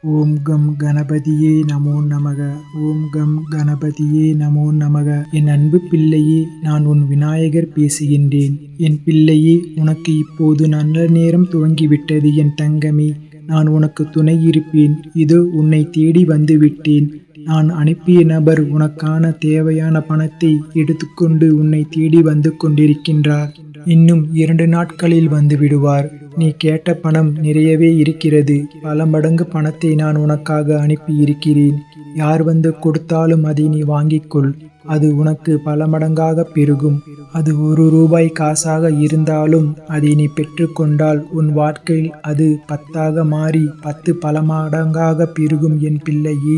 ஓம் come கணபதியே நமோ நமக. ஓம் come கணபதியே நமோ நமக. என் அன்பு பிள்ளையே, நான் உன் விநாயகர் பேசுகின்றேன். என் பிள்ளையே, உனக்கு இப்போது நல்ல நேரம் துவங்கிவிட்டது. என் தங்கமே, நான் உனக்கு துணை இருப்பேன். இதோ உன்னை தேடி வந்து விட்டேன். நான் அனுப்பிய நபர் உனக்கான தேவையான பணத்தை எடுத்துக்கொண்டு உன்னை தேடி வந்து கொண்டிருக்கின்றார். இன்னும் 2 நாட்களில் வந்து விடுவார். நீ கேட்ட பணம் நிறையவே இருக்கிறது. பல மடங்கு பணத்தை நான் உனக்காக அனுப்பி இருக்கிறேன். யார் வந்து கொடுத்தாலும் அதை நீ வாங்கிக்கொள். அது உனக்கு பல மடங்காக பெருகும். அது 1 ரூபாய் காசாக இருந்தாலும் அதை நீ பெற்றுக்கொண்டால் உன் வாழ்க்கையில் அது 10ஆக மாறி 10 பல மடங்காக பெருகும். என் பிள்ளையே,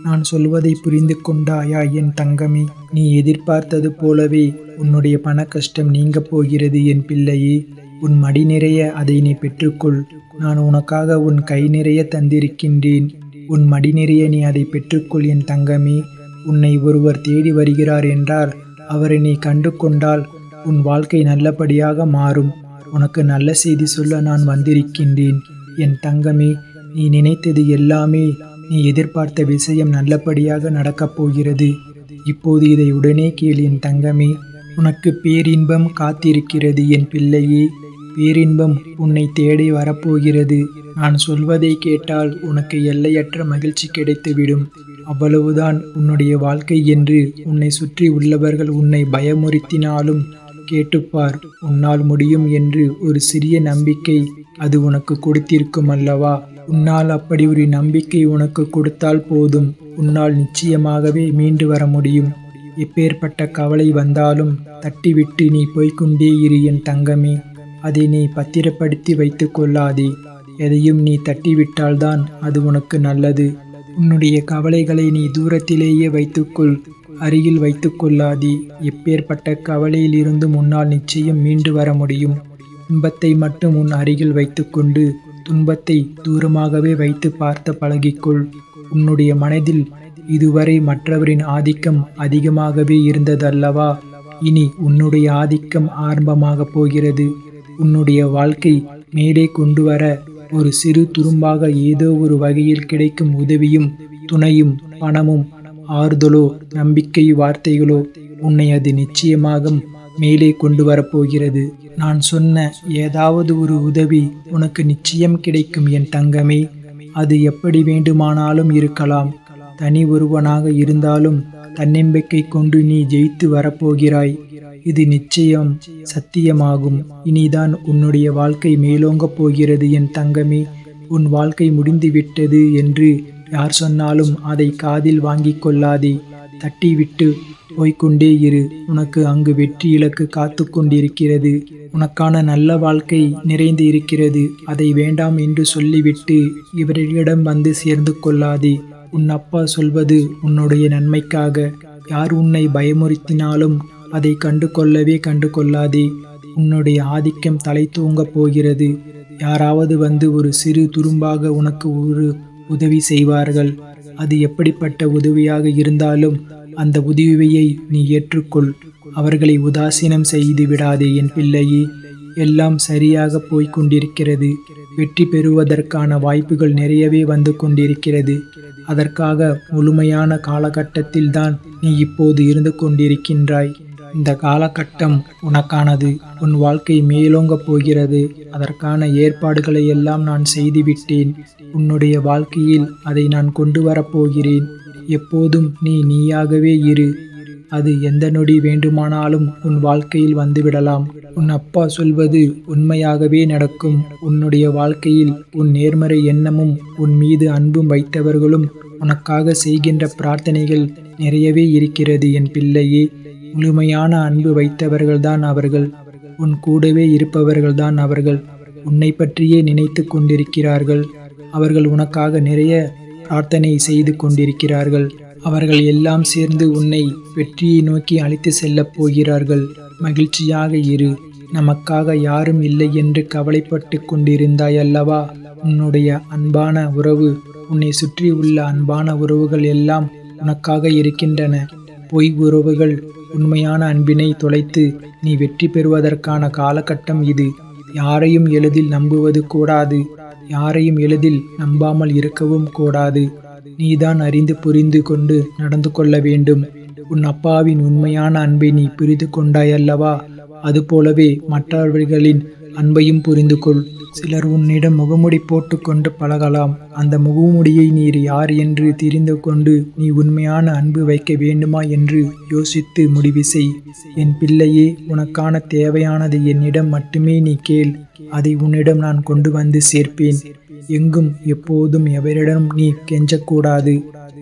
நான் சொல்வதை புரிந்து கொண்டாயா என் தங்கமே? நீ எதிர்பார்த்தது போலவே உன்னுடைய பண கஷ்டம் நீங்கப் போகிறது என் பிள்ளையே. உன் மடி நிறைய அதை நீ பெற்றுக்கொள். நான் உனக்காக உன் கை நிறைய தந்திருக்கின்றேன். உன் மடி நிறைய நீ அதை பெற்றுக்கொள் என் தங்கமே. உன்னை ஒருவர் தேடி வருகிறார் என்றால் அவரை நீ கண்டு கொண்டால் உன் வாழ்க்கை நல்லபடியாக மாறும். உனக்கு நல்ல செய்தி சொல்ல நான் வந்திருக்கின்றேன் என் தங்கமே. நீ நினைத்தது எல்லாமே, நீ எதிர்பார்த்த விஷயம் நல்லபடியாக நடக்கப் போகிறது. இப்போது இதை உடனே கேள் என் தங்கமே. உனக்கு பேரின்பம் காத்திருக்கிறது என் பிள்ளையே. பேரின்பம் உன்னை தேடி வரப்போகிறது. நான் சொல்வதை கேட்டால் உனக்கு எல்லையற்ற மகிழ்ச்சி கிடைத்துவிடும். அவ்வளவுதான் உன்னுடைய வாழ்க்கை என்று உன்னை சுற்றி உள்ளவர்கள் உன்னை பயமுறுத்தினாலும் கேட்டுப்பார். உன்னால் முடியும் என்று ஒரு சிறிய நம்பிக்கை அது உனக்கு கொடுத்திருக்கும் அல்லவா? உன்னால் அப்படி ஒரு நம்பிக்கை உனக்கு கொடுத்தால் போதும். உன்னால் நிச்சயமாகவே மீண்டு வர முடியும். எப்பேற்பட்ட கவலை வந்தாலும் தட்டிவிட்டு நீ போய்கொண்டே இரு என் தங்கமே. அதை நீ பத்திரப்படுத்தி வைத்து கொள்ளாதே. எதையும் நீ தட்டிவிட்டால்தான் அது உனக்கு நல்லது. உன்னுடைய கவலைகளை நீ தூரத்திலேயே வைத்துக்கொள், அருகில் வைத்து கொள்ளாதே. எப்பேற்பட்ட கவலையில் இருந்தும் உன்னால் நிச்சயம் மீண்டு வர முடியும். இன்பத்தை மட்டும் உன் அருகில் வைத்துக்கொண்டு துன்பத்தை தூரமாகவே வைத்து பார்த்து பழகிக்கொள். உன்னுடைய மனதில் இதுவரை மற்றவரின் ஆதிக்கம் அதிகமாகவே இருந்ததல்லவா? இனி உன்னுடைய ஆதிக்கம் ஆரம்பமாக போகிறது. உன்னுடைய வாழ்க்கை மேலே கொண்டு வர ஒரு சிறு துரும்பாக ஏதோ ஒரு வகையில் கிடைக்கும் உதவியும் துணையும் பணமும் ஆறுதலோ நம்பிக்கை வார்த்தைகளோ உன்னை அது நிச்சயமாக மேலே கொண்டு வரப்போகிறது. நான் சொன்ன ஏதாவது ஒரு உதவி உனக்கு நிச்சயம் கிடைக்கும் என் தங்கமே. அது எப்படி வேண்டுமானாலும் இருக்கலாம். தனி ஒருவனாக இருந்தாலும் தன்னம்பிக்கை கொண்டு நீ ஜெயித்து வரப்போகிறாய். இது நிச்சயம் சத்தியமாகும். இனிதான் உன்னுடைய வாழ்க்கை மேலோங்கப் போகிறது என் தங்கமே. உன் வாழ்க்கை முடிந்து விட்டது என்று யார் சொன்னாலும் அதை காதில் வாங்கிக் கொள்ளாதே. தட்டிவிட்டு போய்கொண்டே இரு. உனக்கு அங்கு வெற்றி இலக்கு காத்து கொண்டிருக்கிறது. உனக்கான நல்ல வாழ்க்கை நிறைந்து இருக்கிறது. அதை வேண்டாம் என்று சொல்லிவிட்டு இவரிடம் வந்து சேர்ந்து கொள்ளாதே. உன் அப்பா சொல்வது உன்னுடைய நன்மைக்காக. யார் உன்னை பயமுறுத்தினாலும் அதை கண்டு கொள்ளாதே. உன்னுடைய ஆதிக்கம் தலை தூங்கப் போகிறது. யாராவது வந்து ஒரு சிறு துரும்பாக உனக்கு ஒரு உதவி செய்வார்கள். அது எப்படிப்பட்ட உதவியாக இருந்தாலும் அந்த உதவியை நீ ஏற்றுக்கொள். அவர்களை உதாசீனம் செய்து விடாதே என் பிள்ளையே. எல்லாம் சரியாக போய்கொண்டிருக்கிறது. வெற்றி பெறுவதற்கான வாய்ப்புகள் நிறையவே வந்து கொண்டிருக்கிறது. அதற்காக முழுமையான காலகட்டத்தில்தான் நீ இப்போது இருந்து கொண்டிருக்கின்றாய். இந்த காலகட்டம் உனக்கானது. உன் வாழ்க்கை மேலோங்கப் போகிறது. அதற்கான ஏற்பாடுகளை எல்லாம் நான் செய்துவிட்டேன். உன்னுடைய வாழ்க்கையில் அதை நான் கொண்டு வரப்போகிறேன். எப்போதும் நீ நீயாகவே இரு. அது எந்த நொடி வேண்டுமானாலும் உன் வாழ்க்கையில் வந்துவிடலாம். உன் அப்பா சொல்வது உண்மையாகவே நடக்கும். உன்னுடைய வாழ்க்கையில் உன் நேர்மறை எண்ணமும் உன் மீது அன்பும் வைத்தவர்களும் உனக்காக செய்கின்ற பிரார்த்தனைகள் நிறையவே இருக்கிறது என் பிள்ளையே. முழுமையான அன்பு வைத்தவர்கள்தான் அவர்கள். உன் கூடவே இருப்பவர்கள்தான் அவர்கள். உன்னை பற்றியே நினைத்து கொண்டிருக்கிறார்கள். அவர்கள் உனக்காக நிறைய பிரார்த்தனை செய்து கொண்டிருக்கிறார்கள். அவர்கள் எல்லாம் சேர்ந்து உன்னை வெற்றியை நோக்கி அழைத்து செல்லப் போகிறார்கள். மகிழ்ச்சியாக இரு. நமக்காக யாரும் இல்லை என்று கவலைப்பட்டு கொண்டிருந்தாய் அல்லவா? உன்னுடைய அன்பான உறவு, உன்னை சுற்றி உள்ள அன்பான உறவுகள் எல்லாம் உனக்காக இருக்கின்றன. பொய் உறவுகள் உண்மையான அன்பினை தொலைத்து நீ வெற்றி பெறுவதற்கான காலகட்டம் இது. யாரையும் எளிதில் நம்புவது கூடாது. யாரையும் எளிதில் நம்பாமல் இருக்கவும் கூடாது. நீதான் அறிந்து புரிந்து கொண்டு நடந்து கொள்ள வேண்டும். உன் அப்பாவின் உண்மையான அன்பை நீ புரிந்து கொண்டாயல்லவா? அதுபோலவே மற்றவர்களின் அன்பையும் புரிந்து கொள். சிலர் உன்னிடம் முகமுடி போட்டுக்கொண்டு பழகலாம். அந்த முகமுடியை நீர் யார் என்று தெரிந்து கொண்டு நீ உண்மையான அன்பு வைக்க வேண்டுமா என்று யோசித்து முடிவு செய். என் பிள்ளையே, உனக்கான தேவையானது என்னிடம் மட்டுமே நீ கேள். அதை உன்னிடம் நான் கொண்டு வந்து சேர்ப்பேன். எங்கும் எப்போதும் எவரிடம் நீ கெஞ்சக்கூடாது.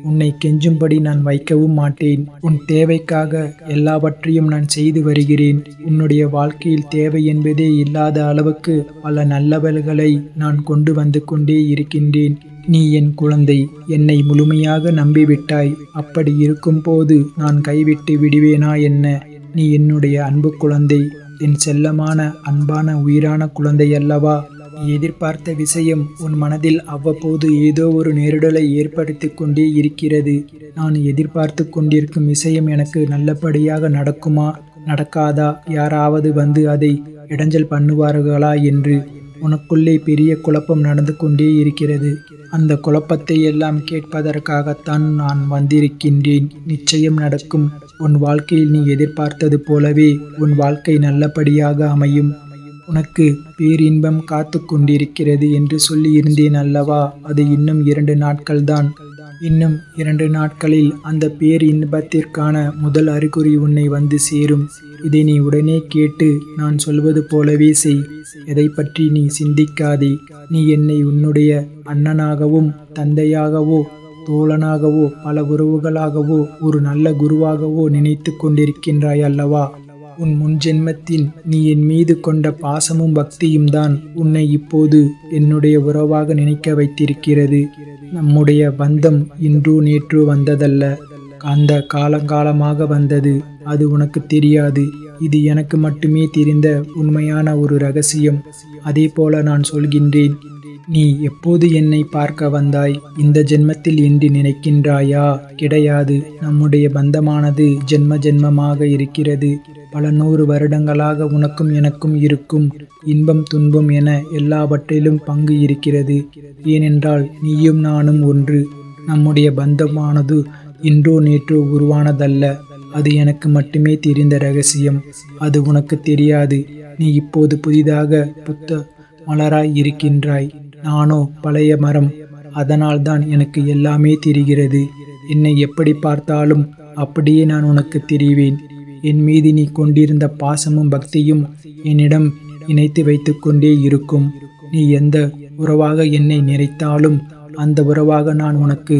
உன்னை கெஞ்சும்படி நான் வைக்கவும் மாட்டேன். உன் தேவைக்காக எல்லாவற்றையும் நான் செய்து வருகிறேன். உன்னுடைய வாழ்க்கையில் தேவை என்பதே இல்லாத அளவுக்கு பல நல்லவர்களை நான் கொண்டு வந்து கொண்டே இருக்கின்றேன். நீ என் குழந்தை, என்னை முழுமையாக நம்பிவிட்டாய். அப்படி இருக்கும்போது நான் கைவிட்டு விடுவேனா என்ன? நீ என்னுடைய அன்பு குழந்தை, என் செல்லமான அன்பான உயிரான குழந்தை அல்லவா? நீ எதிர்பார்த்த விஷயம் உன் மனதில் அவ்வப்போது ஏதோ ஒரு நெருடலை ஏற்படுத்தி கொண்டே இருக்கிறது. நான் எதிர்பார்த்து கொண்டிருக்கும் விஷயம் எனக்கு நல்லபடியாக நடக்குமா, நடக்காதா, யாராவது வந்து அதை இடைஞ்சல் பண்ணுவார்களா என்று உனக்குள்ளே பெரிய குழப்பம் நடந்து கொண்டே இருக்கிறது. அந்த குழப்பத்தை எல்லாம் கேட்பதற்காகத்தான் நான் வந்திருக்கின்றேன். நிச்சயம் நடக்கும். உன் வாழ்க்கையில் நீ எதிர்பார்த்தது போலவே உன் வாழ்க்கை நல்லபடியாக அமையும். உனக்கு பேரின்பம் காத்து கொண்டிருக்கிறது என்று சொல்லியிருந்தேன் அல்லவா? அது இன்னும் 2 நாட்கள்தான். இன்னும் 2 நாட்களில் அந்த பேரின்பத்திற்கான முதல் அறிகுறி உன்னை வந்து சேரும். இதை நீ உடனே கேட்டு நான் சொல்வது போலவே செய். எதை பற்றி நீ சிந்திக்காதே. நீ என்னை உன்னுடைய அண்ணனாகவும் தந்தையாகவோ தோழனாகவோ பல உறவுகளாகவோ ஒரு நல்ல குருவாகவோ நினைத்து கொண்டிருக்கின்றாய் அல்லவா? உன் முன்ஜென்மத்தின் நீ என் மீது கொண்ட பாசமும் பக்தியும் தான் உன்னை இப்போது என்னுடைய உறவாக நினைக்க வைத்திருக்கிறது. நம்முடைய பந்தம் இன்றோ நேற்றோ வந்ததல்ல, அந்த காலங்காலமாக வந்தது. அது உனக்கு தெரியாது. இது எனக்கு மட்டுமே தெரிந்த உண்மையான ஒரு ரகசியம். அதே போல நான் சொல்கின்றேன். நீ எப்போது என்னை பார்க்க வந்தாய்? இந்த ஜென்மத்தில் என்று நினைக்கின்றாயா? கிடையாது. நம்முடைய பந்தமானது ஜென்ம ஜென்மமாக இருக்கிறது. பல 100 வருடங்களாக உனக்கும் எனக்கும் இருக்கும் இன்பம் துன்பம் என எல்லாவற்றிலும் பங்கு இருக்கிறது. ஏனென்றால் நீயும் நானும் ஒன்று. நம்முடைய பந்தமானது இன்றோ நேற்றோ உருவானதல்ல. அது எனக்கு மட்டுமே தெரிந்த ரகசியம். அது உனக்கு தெரியாது. நீ இப்போது புதிதாக புத்த மலராய் இருக்கின்றாய். நானோ பழைய மரம். அதனால்தான் எனக்கு எல்லாமே தெரிகிறது. என்னை எப்படி பார்த்தாலும் அப்படியே நான் உனக்கு தெரிவேன். என் மீது நீ கொண்டிருந்த பாசமும் பக்தியும் என்னிடம் இணைத்து வைத்து கொண்டே இருக்கும். நீ எந்த உறவாக என்னை நிறைத்தாலும் அந்த உறவாக நான் உனக்கு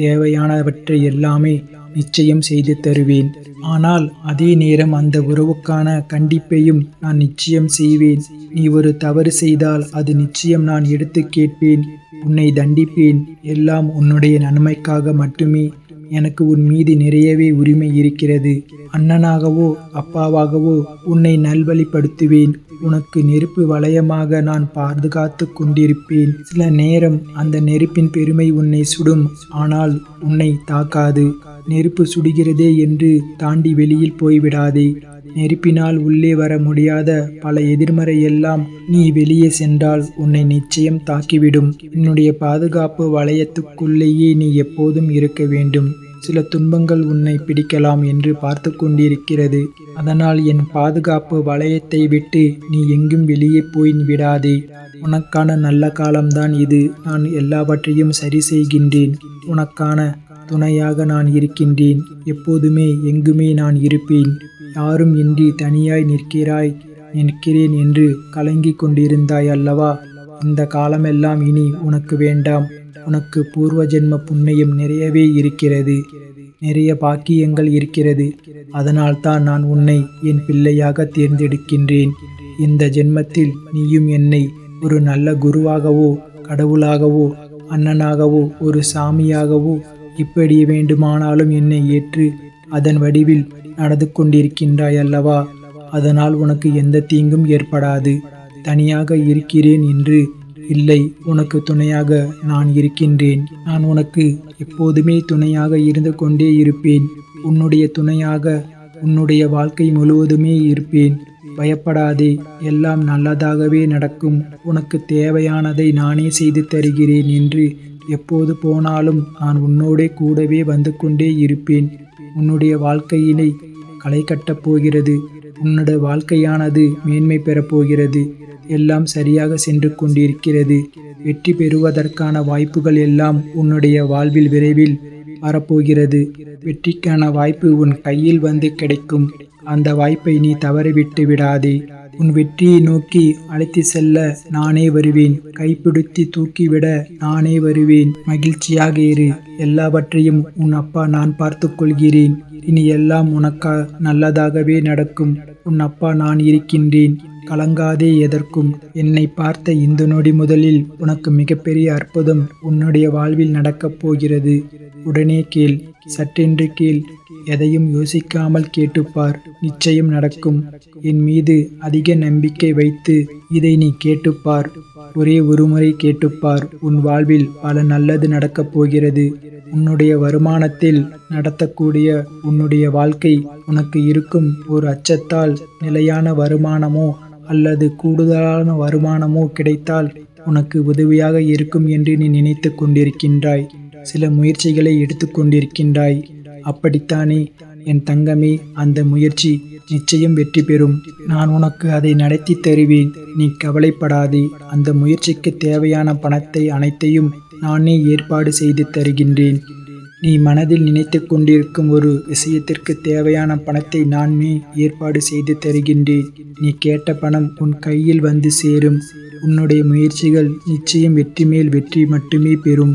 தேவையானவற்றை எல்லாமே நிச்சயம் செய்து தருவேன். ஆனால் அதே நேரம் அந்த உறவுக்கான கண்டிப்பையும் நான் நிச்சயம் செய்வேன். நீ ஒரு தவறு செய்தால் அது நிச்சயம் நான் எடுத்து கேட்பேன். உன்னை தண்டிப்பேன். எல்லாம் உன்னுடைய நன்மைக்காக மட்டுமே. எனக்கு உன் மீது நிறையவே உரிமை இருக்கிறது. அண்ணனாகவோ அப்பாவாகவோ உன்னை நல்வழிப்படுத்துவேன். உனக்கு நெருப்பு வளையமாக நான் பாதுகாத்து கொண்டிருப்பேன். சில நேரம் அந்த நெருப்பின் பெருமை உன்னை சுடும், ஆனால் உன்னை தாக்காது. நெருப்பு சுடுகிறதே என்று தாண்டி வெளியில் போய்விடாதே. நெருப்பினால் உள்ளே வர முடியாத பல எதிர்மறை எல்லாம் நீ வெளியே சென்றால் உன்னை நிச்சயம் தாக்கிவிடும். என்னுடைய பாதுகாப்பு வளையத்துக்குள்ளேயே நீ எப்போதும் இருக்க வேண்டும். சில துன்பங்கள் உன்னை பிடிக்கலாம் என்று பார்த்து கொண்டிருக்கிறது. அதனால் என் பாதுகாப்பு வளையத்தை விட்டு நீ எங்கும் வெளியே போய் விடாதே. உனக்கான நல்ல காலம்தான் இது. நான் எல்லாவற்றையும் சரி செய்கின்றேன். உனக்கான துணையாக நான் இருக்கின்றேன். எப்போதுமே எங்குமே நான் இருப்பேன். யாரும் இன்றி தனியாய் நிற்கிறேன் என்று கலங்கிக் கொண்டிருந்தாய் அல்லவா? இந்த காலமெல்லாம் இனி உனக்கு வேண்டாம். உனக்கு பூர்வ ஜென்ம புண்ணியம் நிறையவே இருக்கிறது. நிறைய பாக்கியங்கள் இருக்கிறது. அதனால்தான் நான் உன்னை என் பிள்ளையாக தேர்ந்தெடுக்கின்றேன். இந்த ஜென்மத்தில் நீயும் என்னை ஒரு நல்ல குருவாகவோ கடவுளாகவோ அண்ணனாகவோ ஒரு சாமியாகவோ இப்படி வேண்டுமானாலும் என்னை ஏற்று அதன் வடிவில் நடந்து கொண்டிருக்கின்றாய் அல்லவா? அதனால் உனக்கு எந்த தீங்கும் ஏற்படாது. தனியாக இருக்கிறேன் என்று இல்லை, உனக்கு துணையாக நான் இருக்கின்றேன். நான் உனக்கு எப்போதுமே துணையாக இருந்து கொண்டே இருப்பேன். உன்னுடைய துணையாக உன்னுடைய வாழ்க்கை முழுவதுமே இருப்பேன். பயப்படாதே, எல்லாம் நல்லதாகவே நடக்கும். உனக்கு தேவையானதை நானே செய்து தருகிறேன் என்று எப்போது போனாலும் நான் உன்னோடே கூடவே வந்து கொண்டே இருப்பேன். உன்னுடைய வாழ்க்கையினை களை கட்டப் போகிறது. உன்னுடைய வாழ்க்கையானது மேன்மை பெறப்போகிறது. எல்லாம் சரியாக சென்று கொண்டிருக்கிறது. வெற்றி பெறுவதற்கான வாய்ப்புகள் எல்லாம் உன்னுடைய வாழ்வில் விரைவில் வரப்போகிறது. வெற்றிக்கான வாய்ப்பு உன் கையில் வந்து கிடைக்கும். அந்த வாய்ப்பை நீ தவறவிட்டு விடாதே. உன் வெற்றியை நோக்கி அழைத்து செல்ல நானே வருவேன். கைப்பிடித்து தூக்கிவிட நானே வருவேன். மகிழ்ச்சியாக இரு. எல்லாவற்றையும் உன் அப்பா நான் பார்த்து கொள்கிறேன். இனி எல்லாம் உனக்கா நல்லதாகவே நடக்கும். உன் அப்பா நான் இருக்கின்றேன். கலங்காதே எதற்கும். என்னை பார்த்த இந்த நொடி முதலில் உனக்கு மிகப்பெரிய அற்புதம் உன்னுடைய வாழ்வில் நடக்கப் போகிறது. உடனே கேள், சட்டென்று கேள். எதையும் யோசிக்காமல் கேட்டுப்பார். நிச்சயம் நடக்கும். என் மீது அதிக நம்பிக்கை வைத்து இதை நீ கேட்டுப்பார். ஒரே ஒருமுறை கேட்டுப்பார். உன் வாழ்வில் பல நல்லது நடக்கப் போகிறது. உன்னுடைய வருமானத்தில் நடத்தக்கூடிய உன்னுடைய வாழ்க்கை உனக்கு இருக்கும் ஒரு அச்சத்தால் நிலையான வருமானமோ அல்லது கூடுதலான வருமானமோ கிடைத்தால் உனக்கு உதவியாக இருக்கும் என்று நீ நினைத்து கொண்டிருக்கின்றாய். சில முயற்சிகளை எடுத்து கொண்டிருக்கின்றாய். அப்படித்தானே என் தங்கமே? அந்த முயற்சி நிச்சயம் வெற்றி பெறும். நான் உனக்கு அதை நடத்தி தருவேன். நீ கவலைப்படாதே. அந்த முயற்சிக்கு தேவையான பணத்தை அனைத்தையும் நானே ஏற்பாடு செய்து தருகின்றேன். நீ மனதில் நினைத்து கொண்டிருக்கும் ஒரு விஷயத்திற்கு தேவையான பணத்தை நானே ஏற்பாடு செய்து தருகின்றேன். நீ கேட்ட பணம் உன் கையில் வந்து சேரும். உன்னுடைய முயற்சிகள் நிச்சயம் வெற்றி மேல் வெற்றி மட்டுமே பெறும்.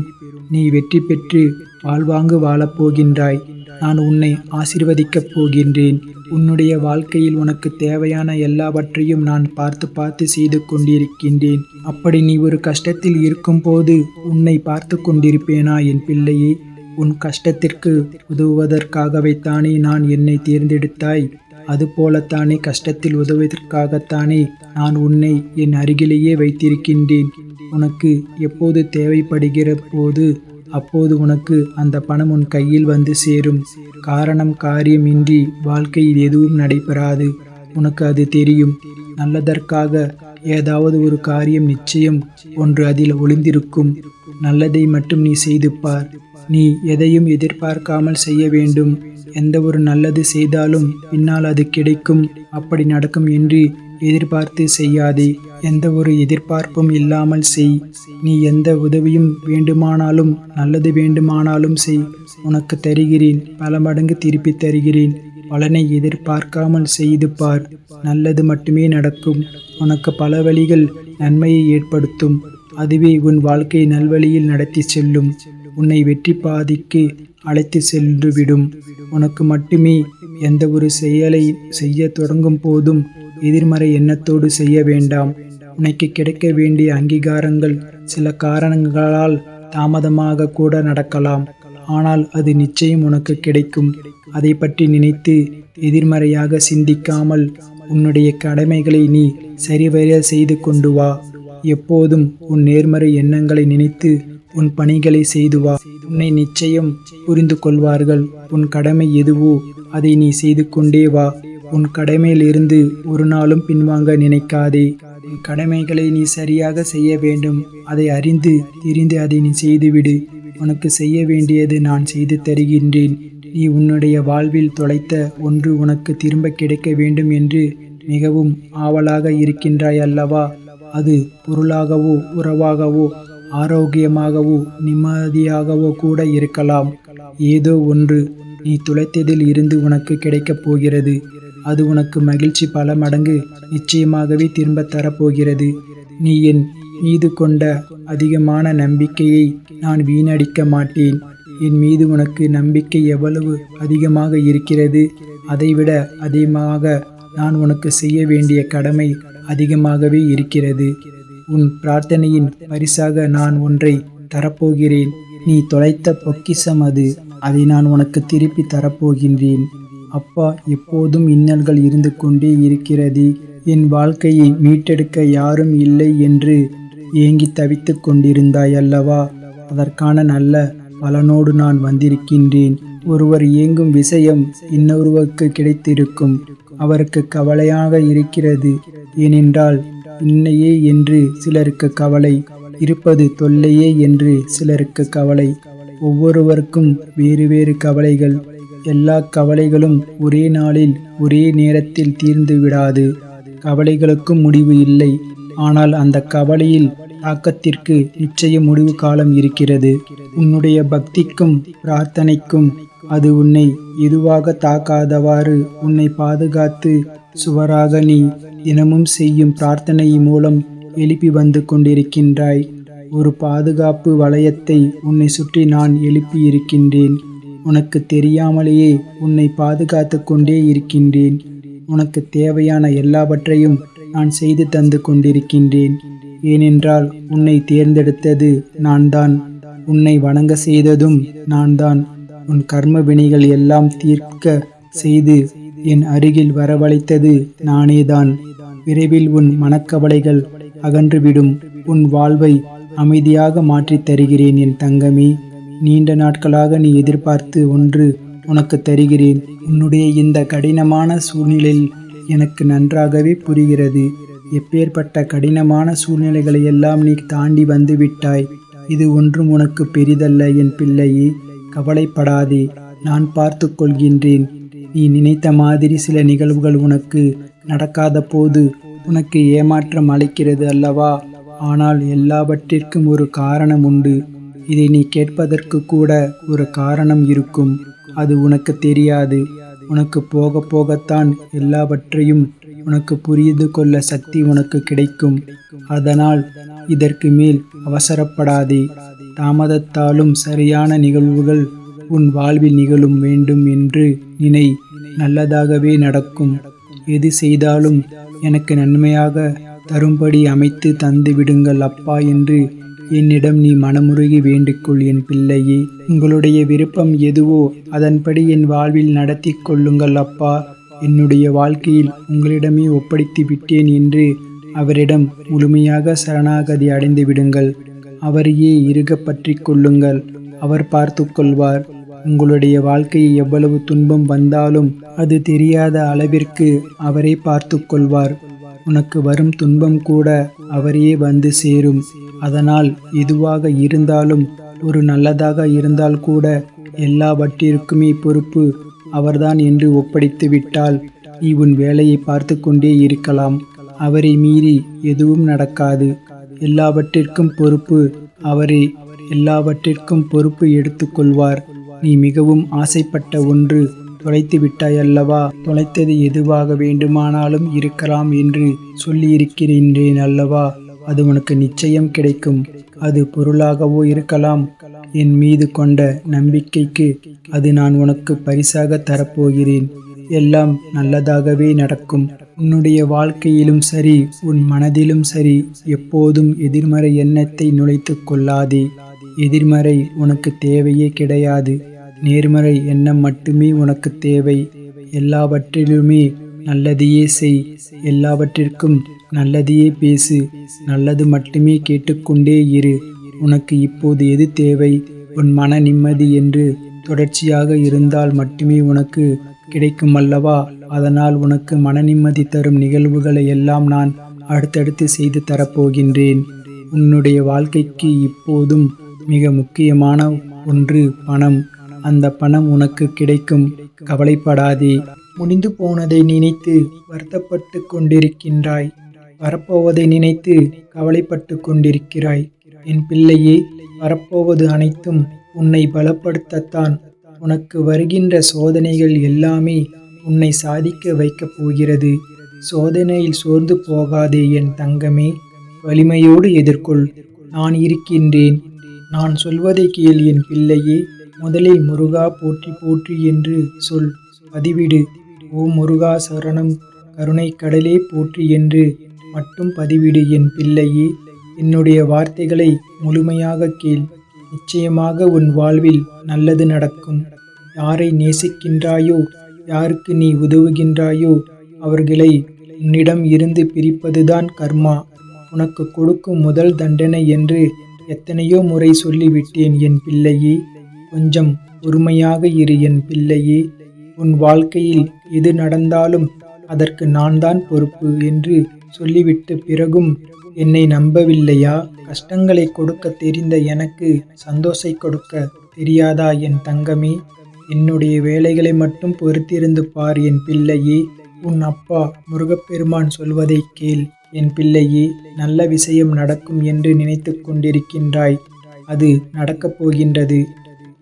நீ வெற்றி பெற்று வாழ்வாங்கு வாழப்போகின்றாய். நான் உன்னை ஆசீர்வதிக்கப் போகின்றேன். உன்னுடைய வாழ்க்கையில் உனக்கு தேவையான எல்லாவற்றையும் நான் பார்த்து செய்து கொண்டிருக்கின்றேன். அப்படி நீ ஒரு கஷ்டத்தில் இருக்கும்போது உன்னை பார்த்து கொண்டிருப்பேனா என் பிள்ளையே? உன் கஷ்டத்திற்கு உதவுவதற்காகவேத்தானே நான் என்னை தேர்ந்தெடுத்தாய். அதுபோலத்தானே கஷ்டத்தில் உதவுவதற்காகத்தானே நான் உன்னை என் அருகிலேயே வைத்திருக்கின்றேன். உனக்கு எப்போது தேவைப்படுகிற போது அப்போது உனக்கு அந்த பணம் உன் கையில் வந்து சேரும். காரணம் காரியம் இன்றி வாழ்க்கையில் எதுவும் நடைபெறாது. உனக்கு அது தெரியும். நல்லதற்காக ஏதாவது ஒரு காரியம் நிச்சயம் ஒன்று அதில் ஒளிந்திருக்கும். நல்லதை மட்டும் நீ செய்து பார். நீ எதையும் எதிர்பார்க்காமல் செய்ய வேண்டும். எந்த ஒரு நல்லது செய்தாலும் பின்னால் அது கிடைக்கும், அப்படி நடக்கும் என்று எதிர்பார்த்து செய்யாதே. எந்த ஒரு எதிர்பார்ப்பும் இல்லாமல் செய். நீ எந்த உதவியும் வேண்டுமானாலும் நல்லது வேண்டுமானாலும் செய். உனக்கு தருகிறேன், பல மடங்கு திருப்பி தருகிறேன். பலனை எதிர்பார்க்காமல் செய்து பார். நல்லது மட்டுமே நடக்கும். உனக்கு பல வழிகள் நன்மையை ஏற்படுத்தும். அதுவே உன் வாழ்க்கை நல்வழியில் நடத்தி செல்லும். உன்னை வெற்றி பாதைக்கு அழைத்து சென்றுவிடும். உனக்கு மட்டுமே எந்த ஒரு செயலை செய்ய தொடங்கும் போதும் எதிர்மறை எண்ணத்தோடு செய்ய வேண்டாம். உனக்கு கிடைக்க வேண்டிய அங்கீகாரங்கள் சில காரணங்களால் தாமதமாக கூட நடக்கலாம். ஆனால் அது நிச்சயம் உனக்கு கிடைக்கும். அதை பற்றி நினைத்து எதிர்மறையாக சிந்திக்காமல் உன்னுடைய கடமைகளை நீ சரிவர செய்து கொண்டு வா. எப்போதும் உன் நேர்மறை எண்ணங்களை நினைத்து உன் பணிகளை செய்து வா. உன்னை நிச்சயம் புரிந்து கொள்வார்கள். உன் கடமை எதுவோ அதை நீ செய்து கொண்டே வா. உன் கடமையிலிருந்து ஒரு நாளும் பின்வாங்க நினைக்காதே. உன் கடமைகளை நீ சரியாக செய்ய வேண்டும். அதை அறிந்து தெரிந்து அதை நீ செய்துவிடு. உனக்கு செய்ய வேண்டியது நான் செய்து தருகின்றேன். நீ உன்னுடைய வாழ்வில் தொலைத்த ஒன்று உனக்கு திரும்ப கிடைக்க வேண்டும் என்று மிகவும் ஆவலாக இருக்கின்றாய் அல்லவா? அது பொருளாகவோ உறவாகவோ ஆரோக்கியமாகவோ நிம்மதியாகவோ கூட இருக்கலாம். ஏதோ ஒன்று நீ துளைத்ததில் இருந்து உனக்கு கிடைக்கப் போகிறது. அது உனக்கு மகிழ்ச்சி பல மடங்கு நிச்சயமாகவே திரும்ப தரப்போகிறது. நீ என் மீது கொண்ட அதிகமான நம்பிக்கையை நான் வீணடிக்க மாட்டேன். என் மீது உனக்கு நம்பிக்கை எவ்வளவு அதிகமாக இருக்கிறது, அதைவிட அதிகமாக நான் உனக்கு செய்ய வேண்டிய கடமை அதிகமாகவே இருக்கிறது. உன் பிரார்த்தனையின் பரிசாக நான் ஒன்றை தரப்போகிறேன். நீ தொலைத்த பொக்கிஷம் அது. அதை நான் உனக்கு திருப்பி தரப்போகின்றேன். அப்பா, எப்போதும் இன்னல்கள் இருந்து கொண்டே இருக்கிறது. என் வாழ்க்கையை மீட்டெடுக்க யாரும் இல்லை என்று ஏங்கி தவித்து கொண்டிருந்தாய் அல்லவா? அதற்கான நல்ல பலனோடு நான் வந்திருக்கின்றேன். ஒருவர் இயங்கும் விஷயம் இன்னொருவருக்கு கிடைத்திருக்கும். அவருக்கு கவலையாக இருக்கிறது. ஏனென்றால் இல்லையே என்று சிலருக்கு கவலை, இருப்பது தொல்லையே என்று சிலருக்கு கவலை. ஒவ்வொருவருக்கும் வேறு வேறு கவலைகள். எல்லா கவலைகளும் ஒரே நாளில் ஒரே நேரத்தில் தீர்ந்து விடாது. கவலைகளுக்கும் முடிவு இல்லை. ஆனால் அந்த கவலையில் தாக்கத்திற்கு நிச்சயம் முடிவு காலம் இருக்கிறது. உன்னுடைய பக்திக்கும் பிரார்த்தனைக்கும் அது உன்னை எதுவாக தாக்காதவாறு உன்னை பாதுகாத்து சுவராக நீ தினமும் செய்யும் பிரார்த்தனை மூலம் எழுப்பி வந்து கொண்டிருக்கின்றாய். ஒரு பாதுகாப்பு வளையத்தை உன்னை சுற்றி நான் எழுப்பி இருக்கின்றேன். உனக்கு தெரியாமலேயே உன்னை பாதுகாத்து கொண்டே இருக்கின்றேன். உனக்கு தேவையான எல்லாவற்றையும் நான் செய்து தந்து கொண்டிருக்கின்றேன். ஏனென்றால் உன்னை தேர்ந்தெடுத்தது நான்தான். உன்னை வணங்க செய்ததும் நான்தான். உன் கர்ம வினைகள் எல்லாம் தீர்க்க செய்து என் அருகில் வரவழைத்தது நானேதான். விரைவில் உன் மனக்கவலைகள் அகன்றுவிடும். உன் வாழ்வை அமைதியாக மாற்றித் தருகிறேன் என் தங்கமே. நீண்ட நாட்களாக நீ எதிர்பார்த்து ஒன்று உனக்கு தருகிறேன். உன்னுடைய இந்த கடினமான சூழ்நிலையில் எனக்கு நன்றாகவே புரிகிறது. எப்பேற்பட்ட கடினமான சூழ்நிலைகளை எல்லாம் நீ தாண்டி வந்து விட்டாய். இது ஒன்றும் உனக்கு பெரிதல்ல என் பிள்ளையே. கவலைப்படாதே, நான் பார்த்து கொள்கின்றேன். நீ நினைத்த மாதிரி சில நிகழ்வுகள் உனக்கு நடக்காத போது உனக்கு ஏமாற்றம் அளிக்கிறது அல்லவா? ஆனால் எல்லாவற்றிற்கும் ஒரு காரணம் உண்டு. இதை நீ கேட்பதற்கு கூட ஒரு காரணம் இருக்கும். அது உனக்கு தெரியாது. உனக்கு போக போகத்தான் எல்லாவற்றையும் உனக்கு புரிந்து கொள்ள சக்தி உனக்கு கிடைக்கும். அதனால் இதற்கு மேல் அவசரப்படாதே. தாமதத்தாலும் சரியான நிகழ்வுகள் உன் வாழ்வில் நிகழும் வேண்டும் என்று நினை. நல்லதாகவே நடக்கும். எது செய்தாலும் எனக்கு நன்மையாக தரும்படி அமைத்து தந்து விடுங்கள் அப்பா என்று என்னிடம் நீ மனமுருகி வேண்டிக்கொள் என் பிள்ளையே. உங்களுடைய விருப்பம் எதுவோ அதன்படி என் வாழ்வில் நடத்தி கொள்ளுங்கள் அப்பா. என்னுடைய வாழ்க்கையில் உங்களிடமே ஒப்படைத்து விட்டேன் என்று அவரிடம் முழுமையாக சரணாகதி அடைந்து விடுங்கள். அவரையே இறுக பற்றி கொள்ளுங்கள். அவர் பார்த்து கொள்வார். உங்களுடைய வாழ்க்கையை எவ்வளவு துன்பம் வந்தாலும் அது தெரியாத அளவிற்கு அவரே பார்த்து கொள்வார். உனக்கு வரும் துன்பம் கூட அவரையே வந்து சேரும். அதனால் எதுவாக இருந்தாலும், ஒரு நல்லதாக இருந்தால் கூட எல்லாவற்றிற்குமே பொறுப்பு அவர்தான் என்று ஒப்படைத்து விட்டால் நீ உன் வேலையை பார்த்து கொண்டே இருக்கலாம். அவரை மீறி எதுவும் நடக்காது. எல்லாவற்றிற்கும் பொறுப்பு அவரே. எல்லாவற்றிற்கும் பொறுப்பு எடுத்துக்கொள்வார். நீ மிகவும் ஆசைப்பட்ட ஒன்று தொலைத்து விட்டாய் அல்லவா? தொலைத்தது எதுவாக வேண்டுமானாலும் இருக்கலாம் என்று சொல்லியிருக்கிறேன் அல்லவா? அது உனக்கு நிச்சயம் கிடைக்கும். அது பொருளாகவோ இருக்கலாம். என் மீது கொண்ட நம்பிக்கைக்கு அது நான் உனக்கு பரிசாக தரப்போகிறேன். எல்லாம் நல்லதாகவே நடக்கும். உன்னுடைய வாழ்க்கையிலும் சரி, உன் மனதிலும் சரி, எப்போதும் எதிர்மறை எண்ணத்தை நுழைத்து கொள்ளாதே. எதிர்மறை உனக்கு தேவையே கிடையாது. நேர்மறை எண்ணம் மட்டுமே உனக்கு தேவை. எல்லாவற்றிலுமே நல்லதையே செய். எல்லாவற்றிற்கும் நல்லதையே பேசு. நல்லது மட்டுமே கேட்டுக்கொண்டே இரு. உனக்கு இப்போது எது தேவை? உன் மன நிம்மதி என்று தொடர்ச்சியாக இருந்தால் மட்டுமே உனக்கு கிடைக்கும் அல்லவா? அதனால் உனக்கு மன நிம்மதி தரும் நிகழ்வுகளை எல்லாம் நான் அடுத்தடுத்து செய்து தரப்போகின்றேன். உன்னுடைய வாழ்க்கைக்கு இப்போதும் மிக முக்கியமான ஒன்று பணம். அந்த பணம் உனக்கு கிடைக்கும். கவலைப்படாதே. முடிந்து போனதை நினைத்து வருத்தப்பட்டு கொண்டிருக்கின்றாய். வரப்போவதை நினைத்து கவலைப்பட்டு கொண்டிருக்கிறாய். என் பிள்ளையே, வரப்போவது அனைத்தும் உன்னை பலப்படுத்தத்தான். உனக்கு வருகின்ற சோதனைகள் எல்லாமே உன்னை சாதிக்க வைக்கப் போகிறது. சோதனையில் சோர்ந்து போகாதே என் தங்கமே. வலிமையோடு எதிர்கொள். நான் இருக்கின்றேன். நான் சொல்வதை கேள் என் பிள்ளையே. முதலில் முருகா போற்றி போற்றி என்று சொல். பதிவிடு. ஓம் முருகா சரணம், கருணை கடலே போற்றி என்று மட்டும் பதிவிடு என் பிள்ளையே. என்னுடைய வார்த்தைகளை முழுமையாக கேள். நிச்சயமாக உன் வாழ்வில் நல்லது நடக்கும். யாரை நேசிக்கின்றாயோ, யாருக்கு நீ உதவுகின்றாயோ அவர்களை உன்னிடம் இருந்து பிரிப்பதுதான் கர்மா. உனக்கு கொடுக்கும் முதல் தண்டனை என்று எத்தனையோ முறை சொல்லிவிட்டேன் என் பிள்ளையே. கொஞ்சம் பொறுமையாக இரு என் பிள்ளையே. உன் வாழ்க்கையில் எது நடந்தாலும் அதற்கு நான் தான் பொறுப்பு என்று சொல்லிவிட்டு பிறகும் என்னை நம்பவில்லையா? கஷ்டங்களை கொடுக்க தெரிந்த எனக்கு சந்தோஷை கொடுக்க தெரியாதா என் தங்கமே? என்னுடைய வேலைகளை மட்டும் பொறுத்திருந்து பார் என் பிள்ளையே. உன் அப்பா முருகப்பெருமான் சொல்வதை கேள் என் பிள்ளையே. நல்ல விஷயம் நடக்கும் என்று நினைத்து கொண்டிருக்கின்றாய். அது நடக்கப் போகின்றது.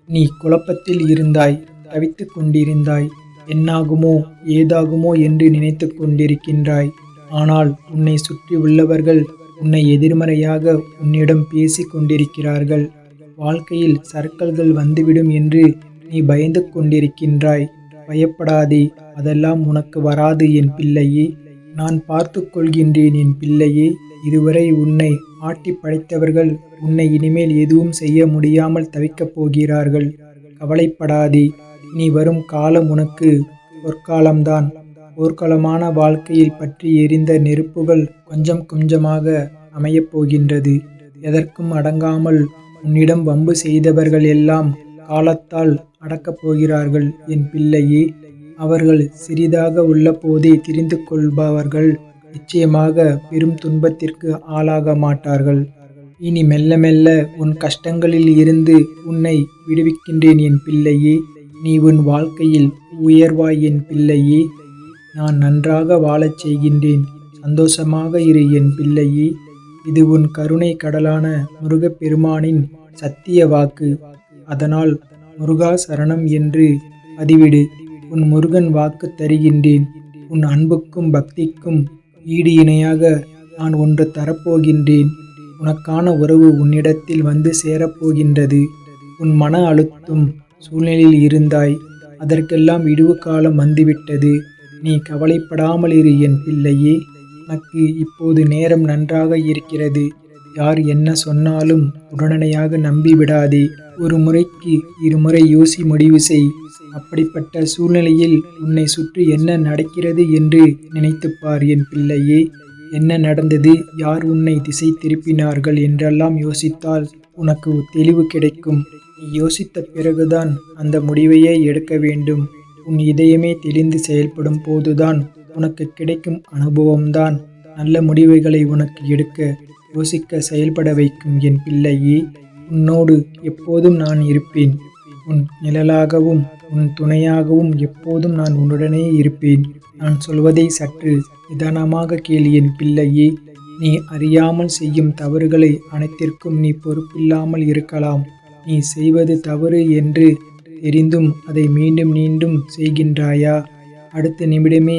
நீ குழப்பத்தில் இருந்தாய், தவித்து கொண்டிருந்தாய். என்னாகுமோ ஏதாகுமோ என்று நினைத்து கொண்டிருக்கின்றாய். ஆனால் உன்னை சுற்றி உள்ளவர்கள் உன்னை எதிர்மறையாக உன்னிடம் பேசி கொண்டிருக்கிறார்கள். வாழ்க்கையில் சறுக்கல்கள் வந்துவிடும் என்று நீ பயந்து கொண்டிருக்கின்றாய். பயப்படாதே, அதெல்லாம் உனக்கு வராது என் பிள்ளையே. நான் பார்த்து கொள்கின்றேன் என் பிள்ளையே. இதுவரை உன்னை ஆட்டி படைத்தவர்கள் உன்னை இனிமேல் எதுவும் செய்ய முடியாமல் தவிக்கப் போகிறார்கள். கவலைப்படாதே. நீ வரும் காலம் உனக்கு பொற்காலம்தான். போர்க்களமான வாழ்க்கையில் பற்றி எரிந்த நெருப்புகள் கொஞ்சம் கொஞ்சமாக அமையப் போகின்றது. எதற்கும் அடங்காமல் உன்னிடம் வம்பு செய்தவர்கள் எல்லாம் காலத்தால் அடக்கப் போகிறார்கள் என் பிள்ளையே. அவர்கள் சிறிதாக உள்ள போதே தெரிந்து கொள்பவர்கள் நிச்சயமாக பெரும் துன்பத்திற்கு ஆளாக மாட்டார்கள். இனி மெல்ல மெல்ல உன் கஷ்டங்களில் இருந்து உன்னை விடுவிக்கின்றேன் என் பிள்ளையே. நீ உன் வாழ்க்கையில் உயர்வாய் என் பிள்ளையே. நான் நன்றாக வாழச் செய்கின்றேன். சந்தோஷமாக இரு என் பிள்ளையே. இது உன் கருணை கடலான முருகப்பெருமானின் சத்திய வாக்கு. அதனால் முருகா சரணம் என்று பதிவிடு. உன் முருகன் வாக்கு தருகின்றேன். உன் அன்புக்கும் பக்திக்கும் ஈடு இணையாக நான் ஒன்று தரப்போகின்றேன். உனக்கான உறவு உன்னிடத்தில் வந்து சேரப்போகின்றது. உன் மன அழுத்தும் சூழ்நிலையில் இருந்தாய். அதற்கெல்லாம் விடுவு காலம் வந்துவிட்டது. நீ கவலைப்படாமல் இரு என் பிள்ளையே. உனக்கு இப்போது நேரம் நன்றாக இருக்கிறது. யார் என்ன சொன்னாலும் உடனடியாக நம்பிவிடாதே. ஒரு முறைக்கு இருமுறை யோசி முடிவு செய். அப்படிப்பட்ட சூழ்நிலையில் உன்னை சுற்றி என்ன நடக்கிறது என்று நினைத்துப்பார் என் பிள்ளையே. என்ன நடந்தது, யார் உன்னை திசை திருப்பினார்கள் என்றெல்லாம் யோசித்தால் உனக்கு தெளிவு கிடைக்கும். நீ யோசித்த பிறகுதான் அந்த முடிவையே எடுக்க வேண்டும். உன் இதயமே தெளிந்து செயல்படும் போதுதான் உனக்கு கிடைக்கும் அனுபவம்தான் நல்ல முடிவுகளை உனக்கு எடுக்க யோசிக்க செயல்பட வைக்கும் என் பிள்ளையே. உன்னோடு எப்போதும் நான் இருப்பேன். உன் நிழலாகவும் உன் துணையாகவும் எப்போதும் நான் உன்னுடனே இருப்பேன். நான் சொல்வதை சற்று நிதானமாக கேள் என் பிள்ளையே. நீ அறியாமல் செய்யும் தவறுகளை அனைத்திற்கும் நீ பொறுப்பில்லாமல் இருக்கலாம். நீ செய்வது தவறு என்று தெரிந்தும் அதை மீண்டும் மீண்டும் செய்கின்றாயா? அடுத்த நிமிடமே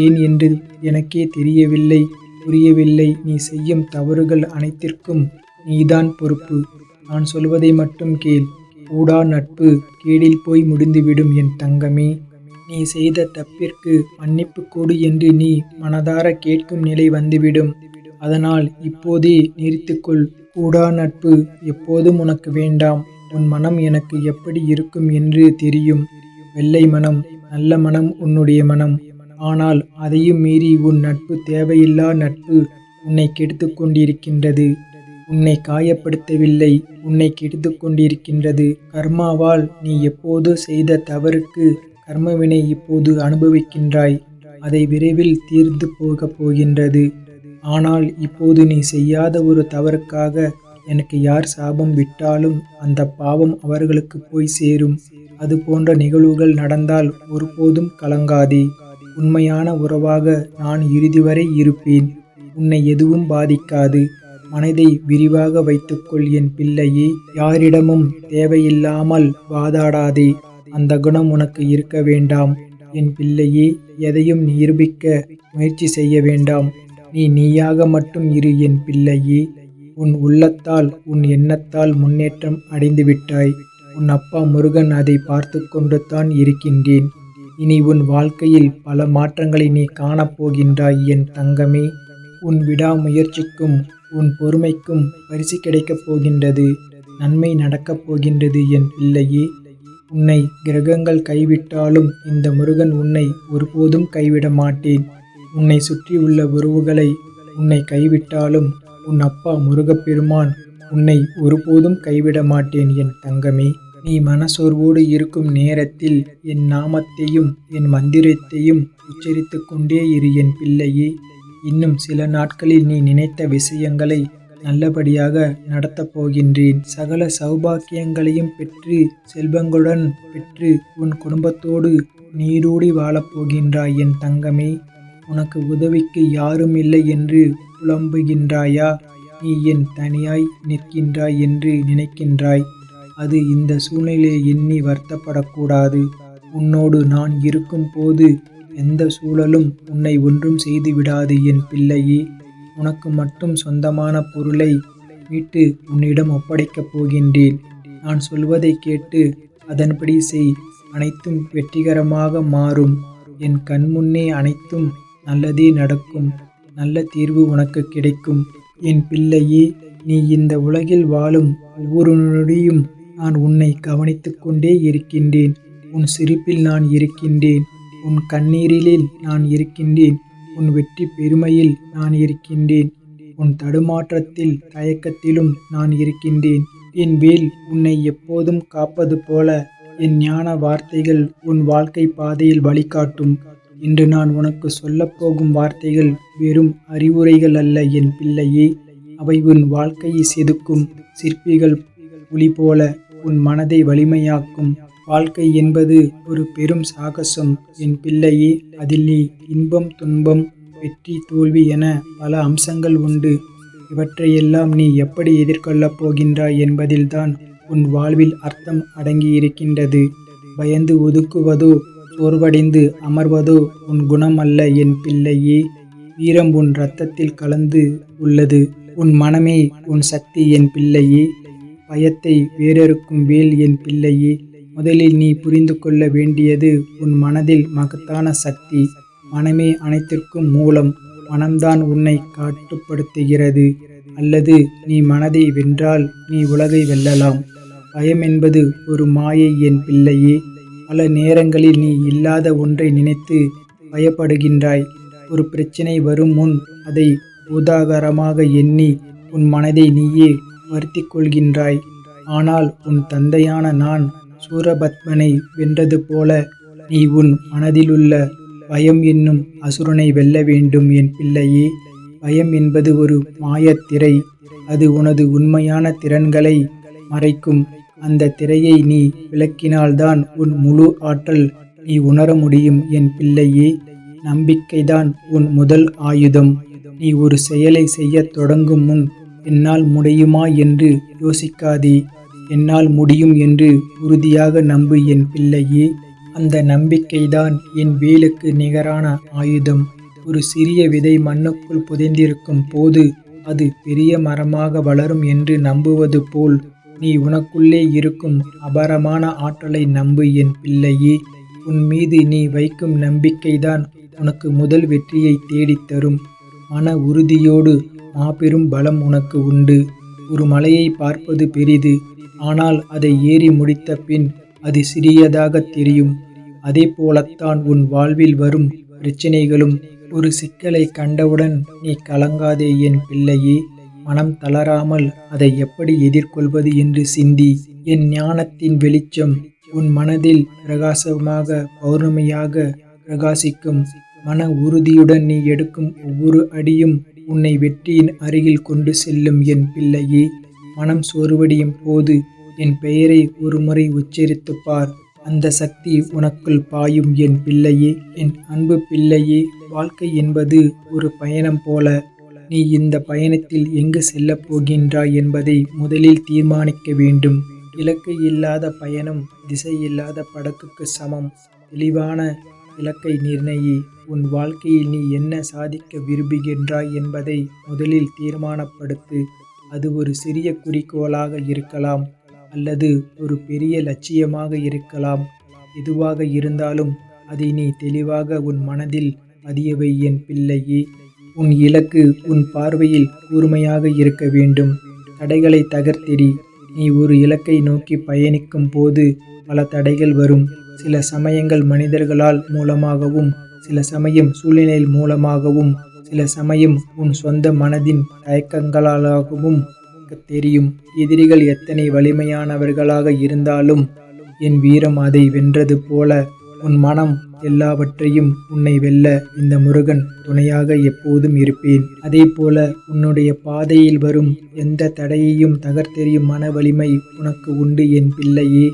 ஏன் என்று எனக்கே தெரியவில்லை, புரியவில்லை. நீ செய்யும் தவறுகள் அனைத்திற்கும் நீதான் பொறுப்பு. நான் சொல்வதை மட்டும் கேள். கூடா நட்பு கேடில் போய் முடிந்துவிடும் என் தங்கமே. நீ செய்த தப்பிற்கு மன்னிப்பு கொடு என்று நீ மனதார கேட்கும் நிலை வந்துவிடும். அதனால் இப்போதே நிறுத்திக்கொள். கூடா நட்பு எப்போதும் உனக்கு வேண்டாம். உன் மனம் எனக்கு எப்படி இருக்கும் என்று தெரியும். வெள்ளை மனம், நல்ல மனம் உன்னுடைய மனம். ஆனால் அதையும் மீறி உன் நட்பு தேவையில்லா நட்பு உன்னை கெடுத்து கொண்டிருக்கின்றது. உன்னை காயப்படுத்தவில்லை, உன்னை கெடுத்து கொண்டிருக்கின்றது. கர்மாவால் நீ எப்போது செய்த தவறுக்கு கர்மவினை இப்போது அனுபவிக்கின்றாய். அதை விரைவில் தீர்ந்து போகப் போகின்றது. ஆனால் இப்போது நீ செய்யாத ஒரு தவறுக்காக எனக்கு யார் சாபம் விட்டாலும் அந்த பாவம் அவர்களுக்கு போய் சேரும். அது போன்ற நிகழ்வுகள் நடந்தால் ஒருபோதும் கலங்காதே. உண்மையான உறவாக நான் இறுதி வரை இருப்பேன். உன்னை எதுவும் பாதிக்காது. மனதை விரிவாக வைத்துக்கொள் என் பிள்ளையே. யாரிடமும் தேவையில்லாமல் வாதாடாதே. அந்த குணம் உனக்கு இருக்க வேண்டாம் என் பிள்ளையே. எதையும் நிரூபிக்க முயற்சி செய்ய வேண்டாம். நீ நீயாக மட்டும் இரு என் பிள்ளையே. உன் உள்ளத்தால் உன் எண்ணத்தால் முன்னேற்றம் அடைந்து விட்டாய். உன் அப்பா முருகன் அதை பார்த்து கொண்டு தான் இருக்கின்றேன். இனி உன் வாழ்க்கையில் பல மாற்றங்களை நீ காணப்போகின்றாய் என் தங்கமே. உன் விடாமுயற்சிக்கும் உன் பொறுமைக்கும் பரிசு கிடைக்கப் போகின்றது. நன்மை நடக்கப் போகின்றது என் பிள்ளையே. உன்னை கிரகங்கள் கைவிட்டாலும் இந்த முருகன் உன்னை ஒருபோதும் கைவிட மாட்டேன். உன்னை சுற்றி உள்ள உறவுகளை உன்னை கைவிட்டாலும் உன் அப்பா முருகப்பெருமான் உன்னை ஒருபோதும் கைவிட மாட்டேன் என் தங்கமே. நீ மனசோர்வோடு இருக்கும் நேரத்தில் என் நாமத்தையும் என் மந்திரத்தையும் உச்சரித்துக் கொண்டே இரு என் பிள்ளையே. இன்னும் சில நாட்களில் நீ நினைத்த விஷயங்களை நல்லபடியாக நடத்தப் போகின்றேன். சகல சௌபாக்கியங்களையும் பெற்று செல்வங்களுடன் பெற்று உன் குடும்பத்தோடு நீடூடி வாழப் போகின்றாய் என் தங்கமே. உனக்கு உதவிக்கு யாரும் இல்லை என்று புலம்புகின்றாயா? நீ என் தனியாய் நிற்கின்றாய் என்று நினைக்கின்றாய். அது இந்த சூழ்நிலையை எண்ணி வருத்தப்படக்கூடாது. உன்னோடு நான் இருக்கும் போது எந்த சூழலும் உன்னை ஒன்றும் செய்து விடாது என் பிள்ளையே. உனக்கு மட்டும் சொந்தமான பொருளை மீட்டு உன்னிடம் ஒப்படைக்கப் போகின்றேன். நான் சொல்வதை கேட்டு அதன்படி செய். அனைத்தும் வெற்றிகரமாக மாறும். என் கண்முன்னே அனைத்தும் நல்லதே நடக்கும். நல்ல தீர்வு உனக்கு கிடைக்கும் என் பிள்ளையே. நீ இந்த உலகில் வாழும் ஒவ்வொரு நொடியும் நான் உன்னை கவனித்துக் கொண்டே இருக்கின்றேன். உன் சிரிப்பில் நான் இருக்கின்றேன். உன் கண்ணீரில் நான் இருக்கின்றேன். உன் வெற்றி பெருமையில் நான் இருக்கின்றேன். உன் தடுமாற்றத்தில் தயக்கத்திலும் நான் இருக்கின்றேன். என் வேல் உன்னை எப்போதும் காப்பது போல என் ஞான வார்த்தைகள் உன் வாழ்க்கை பாதையில் வழிகாட்டும். இன்று நான் உனக்கு சொல்லப்போகும் வார்த்தைகள் வெறும் அறிவுரைகள் அல்ல என் பிள்ளையே. அவை உன் வாழ்க்கையை செதுக்கும் சிற்பிகள் ஒளி போல உன் மனதை வலிமையாக்கும். வாழ்க்கை என்பது ஒரு பெரும் சாகசம் என் பிள்ளையே. அதில் நீ இன்பம் துன்பம் வெற்றி தோல்வி என பல அம்சங்கள் உண்டு. இவற்றையெல்லாம் நீ எப்படி எதிர்கொள்ளப் போகின்றாய் என்பதில்தான் உன் வாழ்வில் அர்த்தம் அடங்கியிருக்கின்றது. பயந்து ஒதுக்குவதோ சோர்வடைந்து அமர்வதோ உன் குணம் அல்ல என் பிள்ளையே. வீரம் உன் இரத்தத்தில் கலந்து உள்ளது. உன் மனமே உன் சக்தி என் பிள்ளையே. பயத்தை வேறறுக்கும் வேல் என் பிள்ளையே. முதலில் நீ புரிந்து கொள்ள வேண்டியது உன் மனதில் மகத்தான சக்தி. மனமே அனைத்திற்கும் மூலம். மனம்தான் உன்னை கட்டுப்படுத்துகிறது. அல்லது நீ மனதை வென்றால் நீ உலகை வெல்லலாம். பயம் என்பது ஒரு மாயை என் பிள்ளையே. பல நேரங்களில் நீ இல்லாத ஒன்றை நினைத்து பயப்படுகின்றாய். ஒரு பிரச்சனை வரும் முன் அதை உதாகரமாக எண்ணி உன் மனதை நீயே வருத்திக் கொள்கின்றாய். ஆனால் உன் தந்தையான நான் சூரபத்மனை வென்றது போல நீ உன் மனதிலுள்ள பயம் என்னும் அசுரனை வெல்ல வேண்டும் என் பிள்ளையே. பயம் என்பது ஒரு மாயத்திரை. அது உனது உண்மையான திறன்களை மறைக்கும். அந்த திரையை நீ விளக்கினால்தான் உன் முழு ஆற்றல் நீ உணர முடியும் என் பிள்ளையே. நம்பிக்கைதான் உன் முதல் ஆயுதம். நீ ஒரு செயலை செய்யத் தொடங்கும் முன் என்னால் முடியுமா என்று யோசிக்காதே. என்னால் முடியும் என்று உறுதியாக நம்பு என் பிள்ளையே. அந்த நம்பிக்கைதான் என் வேலுக்கு நிகரான ஆயுதம். ஒரு சிறிய விதை மண்ணுக்குள் புதைந்திருக்கும் போது அது பெரிய மரமாக வளரும் என்று நம்புவது போல் நீ உனக்குள்ளே இருக்கும் அபாரமான ஆற்றலை நம்பு என் பிள்ளையே. உன் மீது நீ வைக்கும் நம்பிக்கைதான் உனக்கு முதல் வெற்றியை தேடித்தரும். மன உறுதியோடு மாபெரும் பலம் உனக்கு உண்டு. ஒரு மலையை பார்ப்பது பெரிது. ஆனால் அதை ஏறி முடித்த பின் அது சிறியதாக தெரியும். அதே போலத்தான் உன் வாழ்வில் வரும் பிரச்சனைகளும். ஒரு சிக்கலை கண்டவுடன் நீ கலங்காதே என் பிள்ளையே. மனம் தளராமல் அதை எப்படி எதிர்கொள்வது என்று சிந்தி. என் ஞானத்தின் வெளிச்சம் உன் மனதில் பிரகாசமாக பௌர்ணமியாக பிரகாசிக்கும். மன உறுதியுடன் நீ எடுக்கும் ஒவ்வொரு அடியும் உன்னை வெற்றியின் அருகில் கொண்டு செல்லும் என் பிள்ளையே. மனம் சோர்வடையும் போது என் பெயரை ஒருமுறை உச்சரித்துப் பார். அந்த சக்தி உனக்குள் பாயும் என் பிள்ளையே. என் அன்பு பிள்ளையே, வாழ்க்கை என்பது ஒரு பயணம் போல. நீ இந்த பயணத்தில் எங்கு செல்லப் போகின்றாய் என்பதை முதலில் தீர்மானிக்க வேண்டும். இலக்கு இல்லாத பயணம் திசை இல்லாத படகுக்கு சமம். தெளிவான இலக்கை நிர்ணயி. உன் வாழ்க்கையில் நீ என்ன சாதிக்க விரும்புகின்றாய் என்பதை முதலில் தீர்மானப்படுத்து. அது ஒரு சிறிய குறிக்கோளாக இருக்கலாம் அல்லது ஒரு பெரிய லட்சியமாக இருக்கலாம். எதுவாக இருந்தாலும் அதை நீ தெளிவாக உன் மனதில் பதியவை என் பிள்ளையே. உன் இலக்கு உன் பார்வையில் கூர்மையாக இருக்க வேண்டும். தடைகளை தகர்த்தெறி. நீ ஒரு இலக்கை நோக்கி பயணிக்கும் போது பல தடைகள் வரும். சில சமயங்கள் மனிதர்களால் மூலமாகவும், சில சமயம் சூழ்நிலையில் மூலமாகவும், சில சமயம் உன் சொந்த மனதின் தயக்கங்களாகவும் எனக்குத் தெரியும். எதிரிகள் எத்தனை வலிமையானவர்களாக இருந்தாலும் என் வீரம் அதை வென்றது போல உன் மனம் எல்லாவற்றையும் உன்னை வெல்ல இந்த முருகன் துணையாக எப்போதும் இருப்பேன். அதேபோல உன்னுடைய பாதையில் வரும் எந்த தடையையும் தகர்த்தெறியும் மன வலிமை உனக்கு உண்டு என் பிள்ளையே.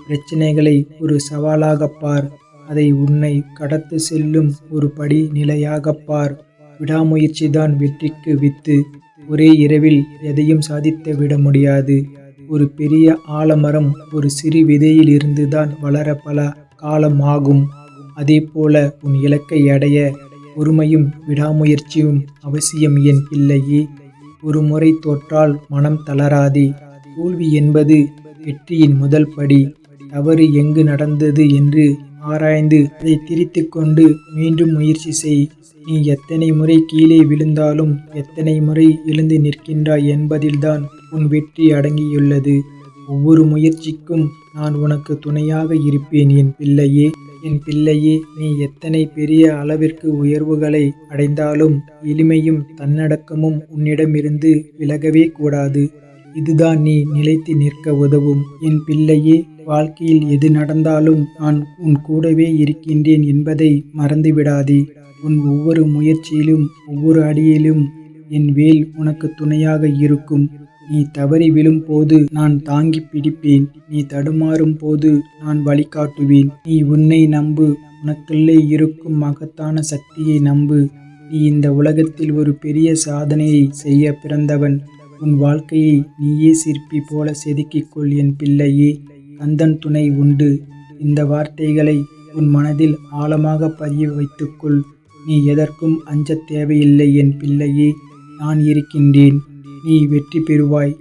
பிரச்சனைகளை ஒரு சவாலாகப் பார். அதை உன்னை கடத்து செல்லும் ஒரு படி நிலையாகப் பார். விடாமுயற்சிதான் வெற்றிக்கு வித்து. ஒரே இரவில் எதையும் சாதித்து விட முடியாது. ஒரு பெரிய ஆலமரம் ஒரு சிறு விதையில் இருந்துதான் வளர பல காலம் ஆகும். அதேபோல உன் இலக்கை அடைய பொறுமையும் விடாமுயற்சியும் அவசியம் என் பிள்ளையே. ஒரு முறை தோற்றால் மனம் தளராதே. தோல்வி என்பது வெற்றியின் முதல் படி. தவறு எங்கு நடந்தது என்று ஆராய்ந்து அதை திரித்துக் கொண்டு மீண்டும் முயற்சி செய். நீ எத்தனை முறை கீழே விழுந்தாலும் எத்தனை முறை எழுந்து நிற்கின்றாய் என்பதில்தான் உன் வெற்றி அடங்கியுள்ளது. ஒவ்வொரு முயற்சிக்கும் நான் உனக்கு துணையாக இருப்பேன் என் பிள்ளையே. என் பிள்ளையே, நீ எத்தனை பெரிய அளவிற்கு உயர்வுகளை அடைந்தாலும் எளிமையும் தன்னடக்கமும் உன்னிடமிருந்து விலகவே கூடாது. இதுதான் நீ நிலைத்து நிற்க உதவும். என் பிள்ளையே, வாழ்க்கையில் எது நடந்தாலும் நான் உன் கூடவே இருக்கின்றேன் என்பதை மறந்துவிடாதே. உன் ஒவ்வொரு முயற்சியிலும் ஒவ்வொரு அடியிலும் என் வேல் உனக்கு துணையாக இருக்கும். நீ தவறி விழும் போது நான் தாங்கி பிடிப்பேன். நீ தடுமாறும் போது நான் வழிகாட்டுவேன். நீ உன்னை நம்பு. உனக்குள்ளே இருக்கும் மகத்தான சக்தியை நம்பு. நீ இந்த உலகத்தில் ஒரு பெரிய சாதனையை செய்ய பிறந்தவன். உன் வாழ்க்கையை நீயே சிற்பி போல செதுக்கிக்கொள் என் பிள்ளையே. கந்தன் துணை உண்டு. இந்த வார்த்தைகளை உன் மனதில் ஆழமாக பதிய வைத்துக்கொள். நீ எதற்கும் அஞ்சத் தேவையில்லை என் பிள்ளையே. நான் இருக்கின்றேன். நீ வெற்றி பெறுவாய்.